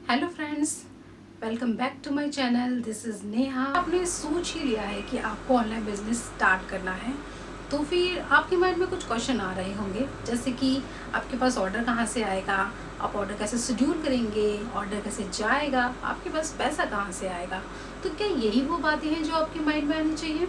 Hello friends, welcome back to my channel. This is Neha. आपने सोच ही लिया है कि आपको ऑनलाइन बिजनेस स्टार्ट करना है, तो फिर आपके माइंड में कुछ क्वेश्चन आ रहे होंगे, जैसे कि आपके पास ऑर्डर कहाँ से आएगा, आप ऑर्डर कैसे शेड्यूल करेंगे, ऑर्डर कैसे जाएगा, आपके पास पैसा कहाँ से आएगा। तो क्या यही वो बातें हैं जो आपके माइंड में आनी चाहिए?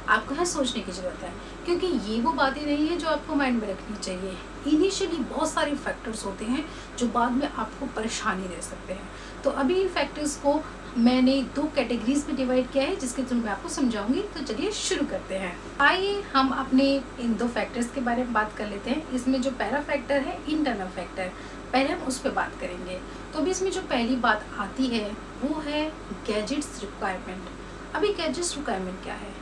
आपको है सोचने की ज़रूरत है, क्योंकि ये वो बातें नहीं है जो आपको माइंड में रखनी चाहिए। इनिशियली बहुत सारे फैक्टर्स होते हैं जो बाद में आपको परेशानी दे सकते हैं। तो अभी इन फैक्टर्स को मैंने 2 कैटेगरीज में डिवाइड किया है, जिसके थ्रू मैं आपको समझाऊंगी। तो चलिए शुरू करते हैं। आइए हम अपने इन 2 फैक्टर्स के बारे में बात कर लेते हैं। इसमें जो पहला फैक्टर है इंटरनल फैक्टर, पहले हम उस पर बात करेंगे। तो अभी इसमें जो पहली बात आती है वो है गैजेट्स रिक्वायरमेंट। अभी गैजेट्स रिक्वायरमेंट क्या है?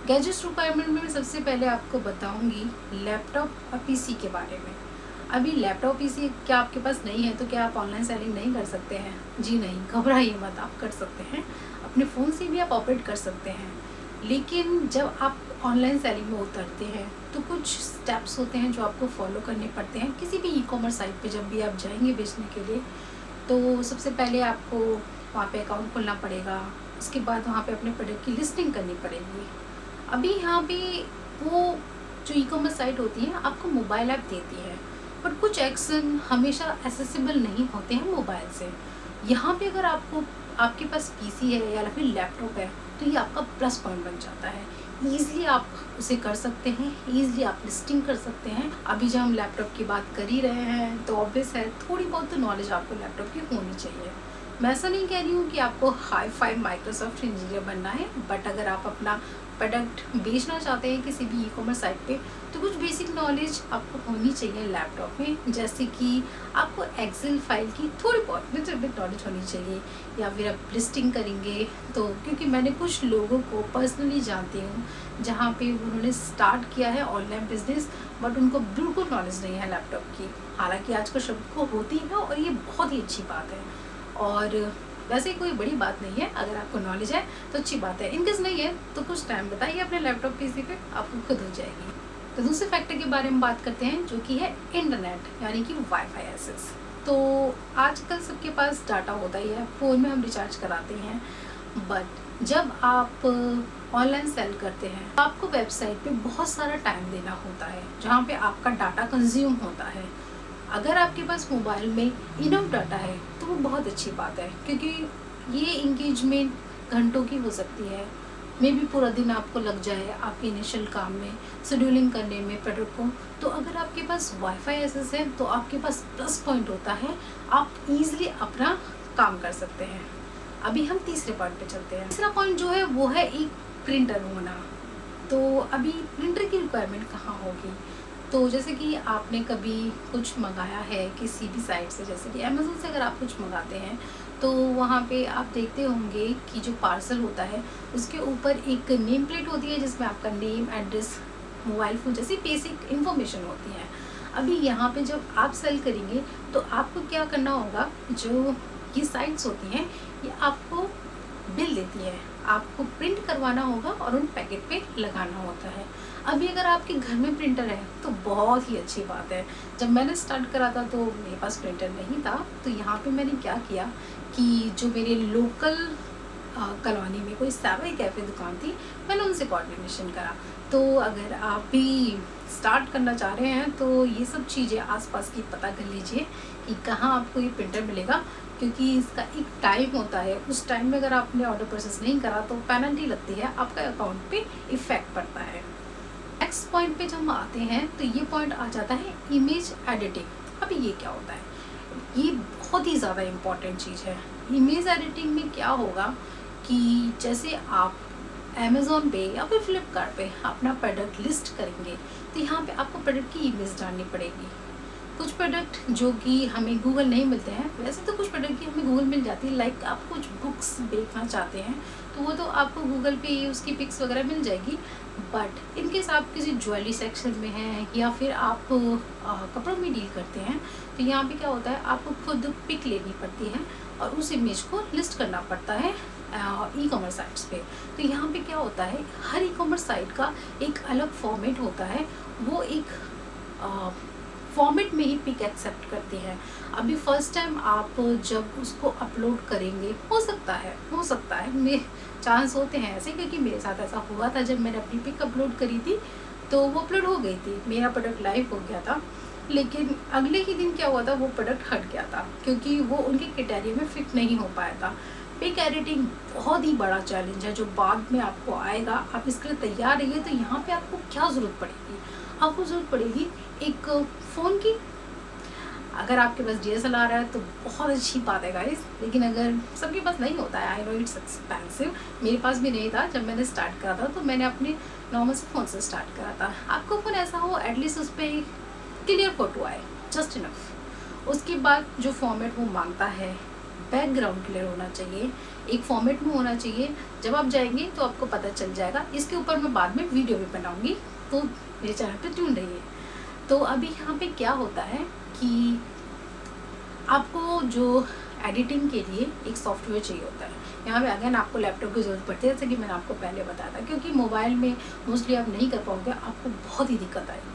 गैजेट्स रिक्वायरमेंट में मैं सबसे पहले आपको बताऊंगी लैपटॉप और पीसी के बारे में। अभी लैपटॉप पीसी क्या आपके पास नहीं है तो क्या आप ऑनलाइन सेलिंग नहीं कर सकते हैं? जी नहीं, घबराइए मत, आप कर सकते हैं। अपने फ़ोन से भी आप ऑपरेट कर सकते हैं। लेकिन जब आप ऑनलाइन सेलिंग में उतरते हैं तो कुछ स्टेप्स होते हैं जो आपको फॉलो करने पड़ते हैं। किसी भी ई कॉमर्स साइट पे जब भी आप जाएंगे बेचने के लिए, तो सबसे पहले आपको वहाँ पे अकाउंट खोलना पड़ेगा। उसके बाद वहाँ पे अपने प्रोडक्ट की लिस्टिंग करनी पड़ेगी। अभी यहाँ पे वो जो ई कॉमर्स साइट होती है आपको मोबाइल ऐप देती है, पर कुछ एक्शन हमेशा एक्सेसिबल नहीं होते हैं मोबाइल से। यहाँ पे अगर आपके पास पीसी है या फिर लैपटॉप है तो ये आपका प्लस पॉइंट बन जाता है। ईज़िली आप उसे कर सकते हैं, ईज़िली आप लिस्टिंग कर सकते हैं। अभी जब हम लैपटॉप की बात कर ही रहे हैं तो ऑब्वियस है थोड़ी बहुत तो नॉलेज आपको लैपटॉप की होनी चाहिए। मैं ऐसा नहीं कह रही हूँ कि आपको हाई फाई माइक्रोसॉफ्ट इंजीनियर बनना है, बट अगर आप अपना प्रोडक्ट बेचना चाहते हैं किसी भी ई कॉमर्स साइट पे तो कुछ बेसिक नॉलेज आपको होनी चाहिए लैपटॉप में। जैसे कि आपको एक्सेल फाइल की थोड़ी बहुत लिटिल बिट नॉलेज होनी चाहिए, या फिर आप लिस्टिंग करेंगे तो, क्योंकि मैंने कुछ लोगों को पर्सनली जानती हूँ जहाँ पे उन्होंने स्टार्ट किया है ऑनलाइन बिजनेस, बट उनको बिल्कुल नॉलेज नहीं है लैपटॉप की। हालांकि आजकल सबको होती है और ये बहुत ही अच्छी बात है, और वैसे कोई बड़ी बात नहीं है। अगर आपको नॉलेज है तो अच्छी बात है, इनकेस नहीं है तो कुछ टाइम बताइए अपने लैपटॉप पीसी पे, आपको खुद हो जाएगी। तो दूसरे फैक्टर के बारे में बात करते हैं जो कि है इंटरनेट, यानी कि वाईफाई एक्सेस। तो आजकल सबके पास डाटा होता ही है, फ़ोन में हम रिचार्ज कराते हैं, बट जब आप ऑनलाइन सेल करते हैं आपको वेबसाइट पे बहुत सारा टाइम देना होता है जहाँ पे आपका डाटा कंज्यूम होता है। अगर आपके पास मोबाइल में इनफ डाटा है तो वो बहुत अच्छी बात है, क्योंकि ये इंगेजमेंट घंटों की हो सकती है। मे भी पूरा दिन आपको लग जाए आपके इनिशियल काम में, शेड्यूलिंग करने में प्रोडक्ट को। तो अगर आपके पास वाईफाई एक्सेस है तो आपके पास प्लस पॉइंट होता है, आप ईजिली अपना काम कर सकते हैं। अभी हम तीसरे पॉइंट पे चलते हैं। तीसरा पॉइंट जो है वो है एक प्रिंटर होना। तो अभी प्रिंटर की रिक्वायरमेंट कहाँ होगी? तो जैसे कि आपने कभी कुछ मंगाया है किसी भी साइट से, जैसे कि अमेज़न से अगर आप कुछ मंगाते हैं तो वहाँ पे आप देखते होंगे कि जो पार्सल होता है उसके ऊपर एक नेम प्लेट होती है जिसमें आपका नेम, एड्रेस, मोबाइल फ़ोन जैसी बेसिक इन्फॉर्मेशन होती है। अभी यहाँ पे जब आप सेल करेंगे तो आपको क्या करना होगा, जो ये साइट्स होती हैं ये आपको बिल देती है, आपको प्रिंट करवाना होगा और उन पैकेट पे लगाना होता है। अभी अगर आपके घर में प्रिंटर है तो बहुत ही अच्छी बात है। जब मैंने स्टार्ट करा था तो मेरे पास प्रिंटर नहीं था, तो यहाँ पे मैंने क्या किया कि जो मेरे लोकल कॉलोनी में कोई साइबर कैफ़े दुकान थी, मैंने उनसे कोऑर्डिनेशन करा। तो अगर आप भी स्टार्ट करना चाह रहे हैं तो ये सब चीज़ें आसपास की पता कर लीजिए कि कहाँ आपको ये प्रिंटर मिलेगा, क्योंकि इसका एक टाइम होता है। उस टाइम में अगर आपने ऑर्डर प्रोसेस नहीं करा तो पेनल्टी लगती है, आपका अकाउंट पे इफ़ेक्ट पड़ता है। नेक्स्ट पॉइंट पे जब हम आते हैं तो ये पॉइंट आ जाता है इमेज एडिटिंग। अभी ये क्या होता है? ये बहुत ही ज़्यादा इम्पॉर्टेंट चीज़ है। इमेज एडिटिंग में क्या होगा कि जैसे आप अमेज़ॉन पे या फिर फ्लिपकार्ट पे अपना प्रोडक्ट लिस्ट करेंगे तो यहाँ पे आपको प्रोडक्ट की इमेज डालनी पड़ेगी। कुछ प्रोडक्ट जो कि हमें गूगल नहीं मिलते हैं, वैसे तो कुछ प्रोडक्ट की हमें गूगल मिल जाती है। लाइक आप कुछ बुक्स देखना चाहते हैं तो वो तो आपको गूगल पे उसकी पिक्स वगैरह मिल जाएगी, बट इनकेस आप किसी ज्वेलरी सेक्शन में हैं या फिर आप कपड़ों में डील करते हैं तो यहाँ पे क्या होता है, आपको खुद पिक लेनी पड़ती है और उस इमेज को लिस्ट करना पड़ता है ई कॉमर्स साइट्स पे। तो यहाँ पे क्या होता है, हर ई कॉमर्स साइट का एक अलग फॉर्मेट होता है, वो एक फॉर्मेट में ही पिक एक्सेप्ट करती है। अभी फर्स्ट टाइम आप जब उसको अपलोड करेंगे, हो सकता है मे चांस होते हैं ऐसे, क्योंकि मेरे साथ ऐसा हुआ था। जब मैंने अपनी पिक अपलोड करी थी तो वो अपलोड हो गई थी, मेरा प्रोडक्ट लाइव हो गया था, लेकिन अगले ही दिन क्या हुआ था, वो प्रोडक्ट हट गया था क्योंकि वो उनके क्राइटेरिया में फिट नहीं हो पाया था। पिक एडिटिंग बहुत ही बड़ा चैलेंज है जो बाद में आपको आएगा। आप इसके लिए तैयार रहिए। तो यहाँ पे आपको क्या ज़रूरत पड़ेगी, आपको ज़रूरत पड़ेगी एक फ़ोन की। अगर आपके पास DSLR है तो बहुत अच्छी बात है गाइस, लेकिन अगर सबके पास नहीं होता है, आई नो इट्स एक्सपेंसिव, मेरे पास भी नहीं था जब मैंने स्टार्ट करा था, तो मैंने अपने नॉर्मल से फ़ोन से स्टार्ट करा था। आपको फ़ोन ऐसा हो एटलीस्ट उस पर क्लियर फ़ोटो आए, जस्ट इनफ। उसके बाद जो फॉर्मेट वो मांगता है, बैकग्राउंड क्लियर होना चाहिए, एक फॉर्मेट में होना चाहिए। जब आप जाएंगे तो आपको पता चल जाएगा। इसके ऊपर मैं बाद में वीडियो भी बनाऊंगी, तो मेरे चैनल पे ट्यून रहिए। तो अभी यहाँ पे क्या होता है कि आपको जो एडिटिंग के लिए एक सॉफ्टवेयर चाहिए होता है। यहाँ पे अगेन आपको लैपटॉप की ज़रूरत पड़ती है, जैसे कि मैंने आपको पहले बताया था, क्योंकि मोबाइल में मोस्टली आप नहीं कर पाओगे, आपको बहुत ही दिक्कत आएगी।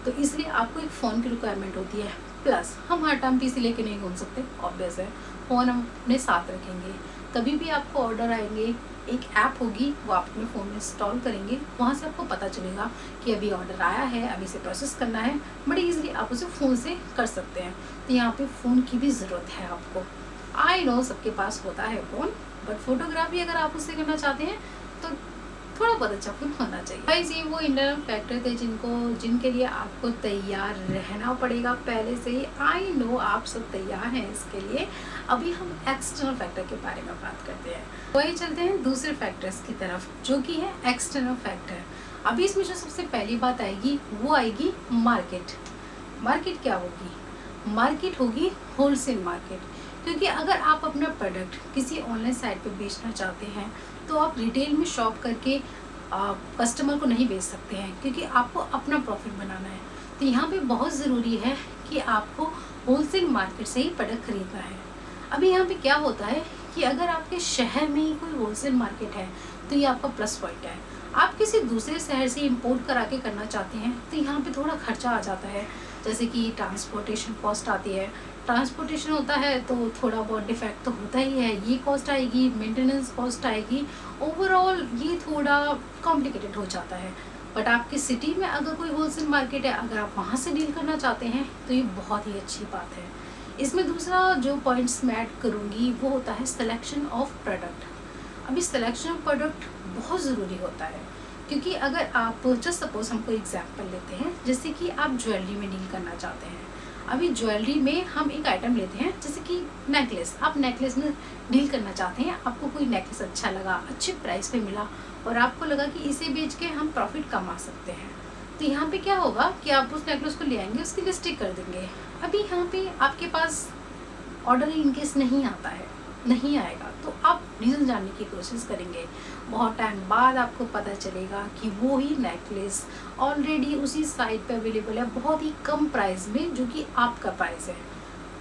तो इसलिए आपको एक फ़ोन की रिक्वायरमेंट होती है। प्लस हम हर टाइम PC लेके नहीं घूम सकते, ऑब्वियस है। फ़ोन हम अपने साथ रखेंगे। कभी भी आपको ऑर्डर आएंगे, एक ऐप होगी, वो आप अपने फ़ोन में इंस्टॉल करेंगे, वहाँ से आपको पता चलेगा कि अभी ऑर्डर आया है, अभी इसे प्रोसेस करना है। बड़ी ईजिली आप उसे फ़ोन से कर सकते हैं। तो यहाँ पे फ़ोन की भी ज़रूरत है आपको। आई नो सबके पास होता है फ़ोन, बट फोटोग्राफी अगर आप उससे करना चाहते हैं तो थोड़ा बहुत अच्छा फ़ोन होना चाहिए। गाइस ये वो इंटरनल फैक्टर थे जिनके लिए आपको तैयार रहना पड़ेगा पहले से ही। आई नो आप सब तैयार हैं इसके लिए। अभी हम एक्सटर्नल फैक्टर के बारे में बात करते हैं। वही चलते हैं दूसरे फैक्टर्स की तरफ, जो कि है एक्सटर्नल फैक्टर। अभी इसमें जो सबसे पहली बात आएगी वो आएगी मार्केट। मार्केट क्या होगी? मार्केट होगी होलसेल मार्केट। क्योंकि अगर आप अपना प्रोडक्ट किसी ऑनलाइन साइट पे बेचना चाहते हैं तो आप रिटेल में शॉप करके कस्टमर को नहीं बेच सकते हैं, क्योंकि आपको अपना प्रॉफिट बनाना है। तो यहाँ पे बहुत ज़रूरी है कि आपको होलसेल मार्केट से ही प्रोडक्ट खरीदना है। अभी यहाँ पे क्या होता है कि अगर आपके शहर में ही कोई होलसेल मार्केट है तो ये आपका प्लस पॉइंट है। आप किसी दूसरे शहर से इंपोर्ट करा के करना चाहते हैं तो यहाँ पे थोड़ा खर्चा आ जाता है, जैसे कि ट्रांसपोर्टेशन कॉस्ट आती है। ट्रांसपोर्टेशन होता है तो थोड़ा बहुत डिफेक्ट तो होता ही है, ये कॉस्ट आएगी, मेंटेनेंस कॉस्ट आएगी, ओवरऑल ये थोड़ा कॉम्प्लिकेटेड हो जाता है। बट आपकी सिटी में अगर कोई होलसेल मार्केट है, अगर आप वहाँ से डील करना चाहते हैं तो ये बहुत ही अच्छी बात है। इसमें दूसरा जो पॉइंट्स मैं ऐड करूँगी वो होता है सिलेक्शन ऑफ प्रोडक्ट। अभी सिलेक्शन ऑफ प्रोडक्ट बहुत ज़रूरी होता है, क्योंकि अगर आप जस्ट सपोज हम कोई एग्जांपल लेते हैं, जैसे कि आप ज्वेलरी में डील करना चाहते हैं। अभी ज्वेलरी में हम एक आइटम लेते हैं, जैसे कि नेकलेस। आप नेकलेस में डील करना चाहते हैं, आपको कोई नेकलेस अच्छा लगा, अच्छे प्राइस पे मिला और आपको लगा कि इसे बेच के हम प्रॉफिट कमा सकते हैं। तो यहाँ पे क्या होगा कि आप उस नेकलेस को ले आएंगे, उसकी लिस्टिंग कर देंगे। अभी यहाँ पे आपके पास ऑर्डर इनकेस नहीं आता है, नहीं आएगा, तो आप रीज़न जानने की कोशिश करेंगे। बहुत टाइम बाद आपको पता चलेगा कि वो ही नेकलेस ऑलरेडी उसी साइट पे अवेलेबल है, बहुत ही कम प्राइस में, जो कि आपका प्राइस है।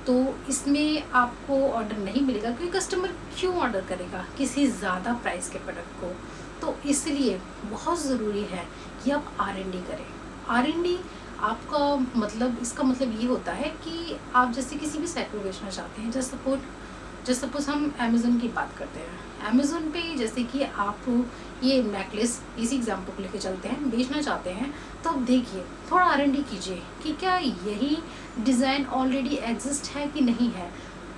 तो इसमें आपको ऑर्डर नहीं मिलेगा, क्योंकि कस्टमर क्यों ऑर्डर करेगा किसी ज़्यादा प्राइस के प्रोडक्ट को। तो इसलिए बहुत ज़रूरी है कि आप R&D करें। R&D आपका मतलब, इसका मतलब ये होता है कि आप जैसे किसी भी साइट पर बेचना चाहते हैं, जैसे सपोज हम अमेज़न की बात करते हैं। अमेज़न पे जैसे कि आप ये नेकलेस, इसी एग्जाम्पल को लेके चलते हैं, बेचना चाहते हैं, तो आप देखिए, थोड़ा R&D कीजिए कि क्या यही डिज़ाइन ऑलरेडी एग्जिस्ट है कि नहीं है।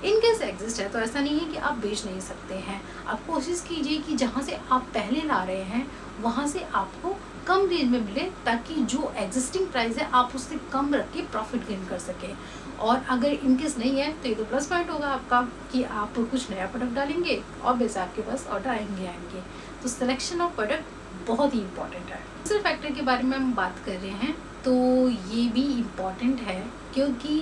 इनकेस एग्जिस्ट है तो ऐसा नहीं है कि आप बेच नहीं सकते हैं। आप कोशिश कीजिए कि जहाँ से आप पहले ला रहे हैं वहाँ से आपको कम रेंज में मिले, ताकि जो एग्जिस्टिंग प्राइस है आप उससे कम रख के प्रॉफिट गेन कर सकें। और अगर इनकेस नहीं है तो ये तो प्लस पॉइंट होगा आपका कि आप कुछ नया प्रोडक्ट डालेंगे और वैसे आपके पास ऑर्डर आएंगे। तो सिलेक्शन ऑफ प्रोडक्ट बहुत ही इंपॉर्टेंट है। दूसरे फैक्टर के बारे में हम बात कर रहे हैं तो ये भी इम्पॉर्टेंट है, क्योंकि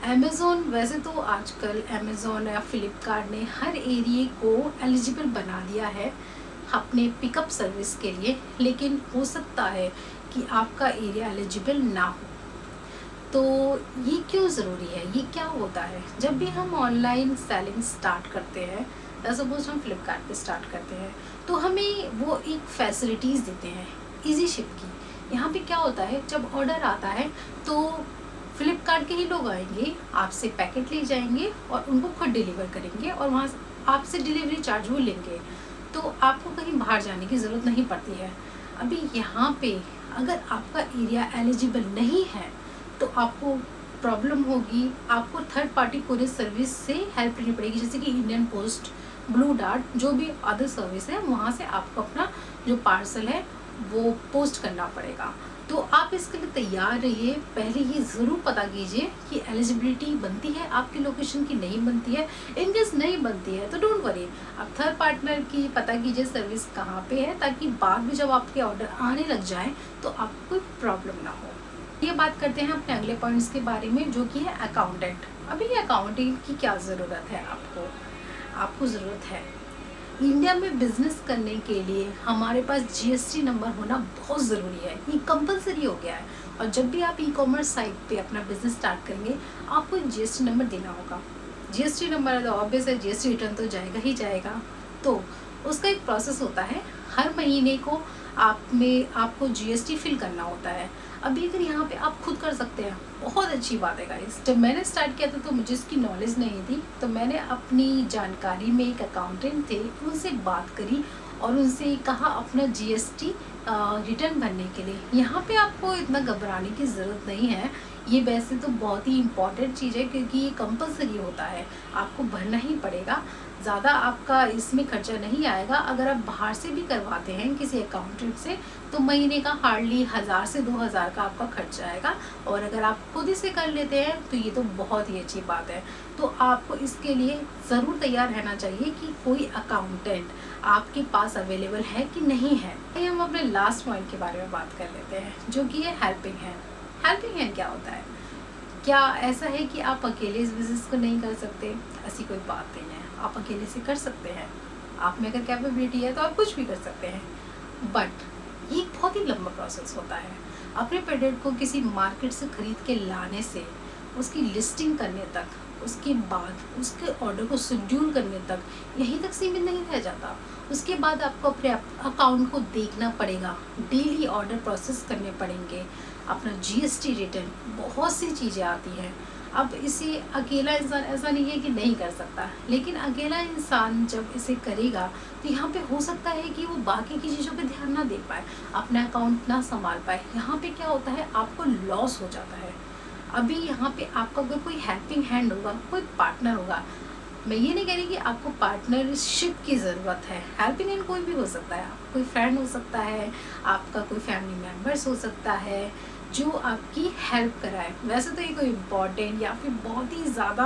अमेज़ोन, वैसे तो आजकल अमेज़ोन या फ्लिपकार्ट ने हर एरिए को एलिजिबल बना दिया है अपने पिकअप सर्विस के लिए, लेकिन हो सकता है कि आपका एरिया एलिजिबल ना हो। तो ये क्यों ज़रूरी है, ये क्या होता है? जब भी हम ऑनलाइन सेलिंग स्टार्ट करते हैं, सपोज हम फ्लिपकार्ट पे स्टार्ट करते हैं, तो हमें वो एक फैसिलिटीज़ देते हैं ईजी शिप की। यहाँ पे क्या होता है, जब ऑर्डर आता है तो फ्लिपकार्ट के ही लोग आएंगे, आपसे पैकेट ले जाएंगे और उनको खुद डिलीवर करेंगे और वहाँ आपसे डिलीवरी चार्ज वो लेंगे। तो आपको कहीं बाहर जाने की ज़रूरत नहीं पड़ती है। अभी यहाँ पे अगर आपका एरिया एलिजिबल नहीं है तो आपको प्रॉब्लम होगी, आपको थर्ड पार्टी कोरियर सर्विस से हेल्प लेनी पड़ेगी, जैसे कि इंडियन पोस्ट, ब्लू डार्ट, जो भी अदर सर्विस है वहाँ से आपको अपना जो पार्सल है वो पोस्ट करना पड़ेगा। तो आप इसके लिए तैयार रहिए। पहले ये ज़रूर पता कीजिए कि एलिजिबिलिटी बनती है आपकी लोकेशन की, नहीं बनती है। इन केस नहीं बनती है तो डोंट वरी, आप थर्ड पार्टनर की पता कीजिए सर्विस कहाँ पे है, ताकि बाद में जब आपके ऑर्डर आने लग जाएँ तो आपको कोई प्रॉब्लम ना हो। ये बात करते हैं अपने अगले पॉइंट्स के बारे में, जो कि है अकाउंटेंट। अभी अकाउंटेंट की क्या ज़रूरत है आपको ज़रूरत है इंडिया में बिजनेस करने के लिए हमारे पास जीएसटी नंबर होना बहुत ज़रूरी है। ये कंपलसरी हो गया है और जब भी आप ई कॉमर्स साइट पे अपना बिजनेस स्टार्ट करेंगे आपको जीएसटी नंबर देना होगा। जीएसटी नंबर तो ऑब्वियस है, जीएसटी रिटर्न तो जाएगा ही जाएगा। तो उसका एक प्रोसेस होता है, हर महीने को आपको जीएसटी फिल करना होता है। अभी अगर यहाँ पे आप खुद कर सकते हैं, बहुत अच्छी बात है गाइस। जब मैंने स्टार्ट किया था तो मुझे इसकी नॉलेज नहीं थी, तो मैंने अपनी जानकारी में एक अकाउंटेंट थे उनसे बात करी और उनसे कहा अपना जीएसटी रिटर्न भरने के लिए। यहाँ पे आपको इतना घबराने की ज़रूरत नहीं है, ये वैसे तो बहुत ही इम्पॉर्टेंट चीज़ है क्योंकि ये कंपलसरी होता है, आपको भरना ही पड़ेगा। ज़्यादा आपका इसमें खर्चा नहीं आएगा। अगर आप बाहर से भी करवाते हैं किसी अकाउंटेंट से तो महीने का हार्डली 1000 से 2000 का आपका खर्चा आएगा, और अगर आप खुद ही से कर लेते हैं तो ये तो बहुत ही अच्छी बात है। तो आपको इसके लिए ज़रूर तैयार रहना चाहिए कि कोई अकाउंटेंट आपके पास अवेलेबल है कि नहीं है। हम अपने लास्ट पॉइंट के बारे में बात कर लेते हैं, जो कि है हेल्पिंग हैंड। हेल्पिंग हैंड क्या होता है? क्या ऐसा है कि आप अकेले इस बिज़नेस को नहीं कर सकते? ऐसी कोई बात नहीं है, आप अकेले से कर सकते हैं। आप में अगर कैपेबिलिटी है तो आप कुछ भी कर सकते हैं, बट ये एक बहुत ही लंबा प्रोसेस होता है। अपने प्रोडक्ट को किसी मार्केट से ख़रीद के लाने से उसकी लिस्टिंग करने तक, उसके बाद उसके ऑर्डर को शेड्यूल करने तक, यहीं तक सीमित नहीं रह जाता। उसके बाद आपको अपने अकाउंट को देखना पड़ेगा, डेली ऑर्डर प्रोसेस करने पड़ेंगे, अपना जीएसटी रिटर्न, बहुत सी चीज़ें आती हैं। अब इसे अकेला इंसान ऐसा नहीं है कि नहीं कर सकता, लेकिन अकेला इंसान जब इसे करेगा तो यहाँ पे हो सकता है कि वो बाकी की चीज़ों पे ध्यान ना दे पाए, अपना अकाउंट ना संभाल पाए। यहाँ पे क्या होता है, आपको लॉस हो जाता है। अभी यहाँ पे आपका अगर कोई हेल्पिंग हैंड होगा, कोई पार्टनर होगा, मैं ये नहीं कह रही कि आपको पार्टनरशिप की ज़रूरत है। हेल्पिंग हैंड कोई भी हो सकता है, कोई फ्रेंड हो सकता है, आपका कोई फैमिली मेम्बर्स हो सकता है जो आपकी हेल्प कराए। वैसे तो ये कोई इम्पॉर्टेंट या फिर बहुत ही ज़्यादा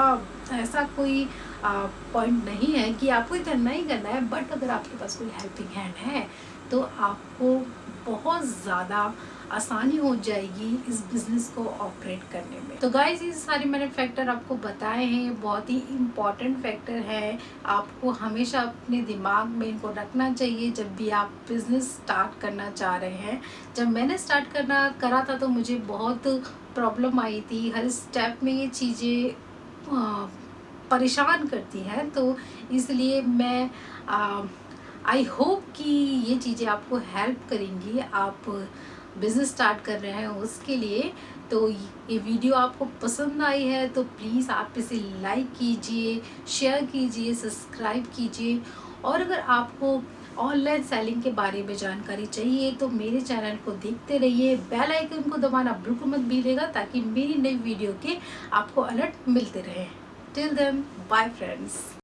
ऐसा कोई पॉइंट नहीं है कि आपको ये करना ही करना है, बट अगर आपके पास कोई हेल्पिंग हैंड है तो आपको बहुत ज़्यादा आसानी हो जाएगी इस बिज़नेस को ऑपरेट करने में। तो गाइस ये सारे मैंने फैक्टर आपको बताए हैं, बहुत ही इम्पॉर्टेंट फैक्टर है, आपको हमेशा अपने दिमाग में इनको रखना चाहिए जब भी आप बिज़नेस स्टार्ट करना चाह रहे हैं। जब मैंने स्टार्ट करा था तो मुझे बहुत प्रॉब्लम आई थी, हर स्टेप में ये चीज़ें परेशान करती हैं, तो इसलिए मैं आई होप कि ये चीज़ें आपको हेल्प करेंगी, आप बिज़नेस स्टार्ट कर रहे हैं उसके लिए। तो ये वीडियो आपको पसंद आई है तो प्लीज़ आप इसे लाइक कीजिए, शेयर कीजिए, सब्सक्राइब कीजिए, और अगर आपको ऑनलाइन सेलिंग के बारे में जानकारी चाहिए तो मेरे चैनल को देखते रहिए। बेल आइकन को दबाना बिल्कुल मत भूलिएगा ताकि मेरी नई वीडियो के आपको अलर्ट मिलते रहे। Till then, bye friends.